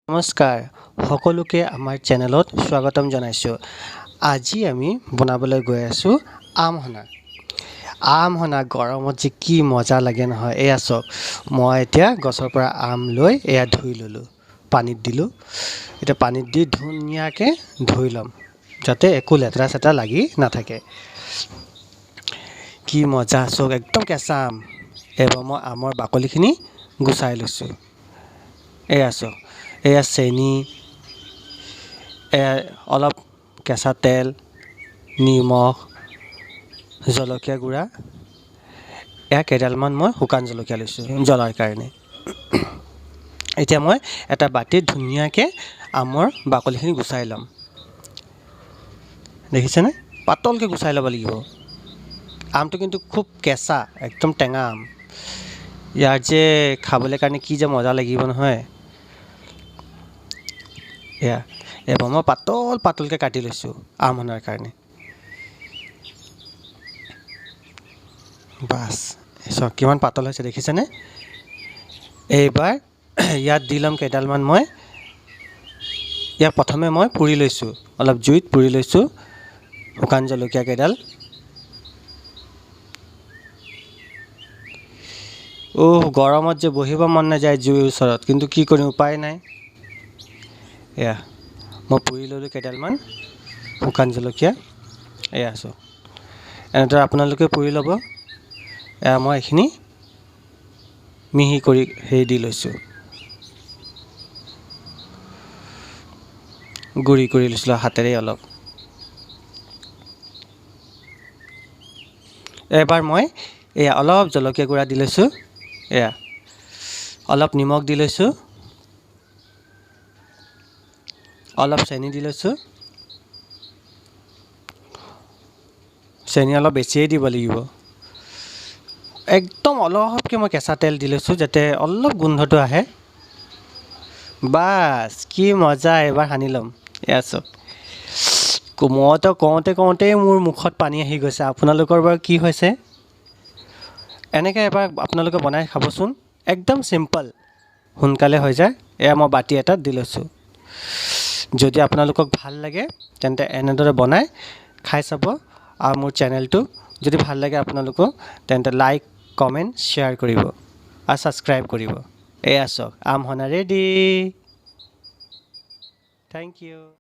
নমস্কাৰ সকলোকে আমাৰ চেনেলত স্বাগতম জনাইছোঁ। আজি আমি বনাবলৈ গৈ আছোঁ আমহনা গৰমত যে কি মজা লাগে নহয়। এয়া চাওক, মই এতিয়া গছৰ পৰা আম লৈ এয়া ধুই ল'লোঁ, পানীত দিলোঁ। এতিয়া পানীত দি ধুনীয়াকৈ ধুই ল'ম যাতে একো লেতেৰা চেতেৰা লাগি নাথাকে। কি মজা, চাওক একদম কেঁচা আম। এবাৰ মই আমৰ বাকলিখিনি গুচাই লৈছোঁ। এয়া চাওক, এয়া চেনি, এয়া অলপ কেঁচা তেল, নিমখ, জলকীয়া গুড়া, এয়া কেইডালমান মই শুকান জলকীয়া লৈছোঁ জ্বলাৰ কাৰণে। এতিয়া মই এটা বাটিত ধুনীয়াকৈ আমৰ বাকলিখিনি গুচাই ল'ম। দেখিছেনে? পাতলকৈ গুচাই ল'ব লাগিব। আমটো কিন্তু খুব কেঁচা, একদম টেঙা আম। ইয়াৰ যে খাবলৈ কাৰণে কি যে মজা লাগিব নহয়। এবাৰ মই পাতলকৈ কাটি লৈছোঁ আমহনাৰ কাৰণে। বাছ চাওক কিমান পাতল হৈছে, দেখিছেনে? এইবাৰ ইয়াত দি ল'ম কেইডালমান মই। ইয়াক প্ৰথমে মই পুৰি লৈছোঁ, অলপ জুইত পুৰি লৈছোঁ শুকান জলকীয়া কেইডাল। গৰমত যে বহিব মন নাযায় জুইৰ ওচৰত, কিন্তু কি কৰিম, উপায় নাই। এয়া মই পুৰি ল'লোঁ কেইডালমান শুকান জলকীয়া। এয়া চাওক, এনেদৰে আপোনালোকে পুৰি ল'ব। এয়া মই এইখিনি মিহি কৰি দি লৈছোঁ, গুড়ি কৰি লৈছিলোঁ হাতেৰে অলপ। এবাৰ মই এয়া অলপ জলকীয়া গুড়া দি লৈছোঁ, এয়া অলপ নিমখ দি লৈছোঁ, অলপ চেনি দি লৈছোঁ। চেনি অলপ বেছিয়ে দিব লাগিব। একদম অলপকৈ মই কেঁচা তেল দি লৈছোঁ যাতে অলপ গোন্ধটো আহে। বাছ কি মজা, এবাৰ সানি ল'ম। এয়া চাওক, মইতো কওঁতেই মোৰ মুখত পানী আহি গৈছে। আপোনালোকৰ বাৰু কি হৈছে? এনেকৈ এবাৰ আপোনালোকে বনাই খাবচোন, একদম চিম্পল, সোনকালে হৈ যায়। এয়া মই বাতি এটাত দি লৈছোঁ। যদি আপোনালোকক ভাল লাগে তেন্তে এনেদৰে বনাই খাই চাব। আৰু মোৰ চেনেলটো যদি ভাল লাগে আপোনালোকক তেন্তে লাইক, কমেণ্ট, শ্বেয়াৰ কৰিব আৰু ছাবস্ক্ৰাইব কৰিব। এয়া চাওক আমহনা ৰেডি। Thank U.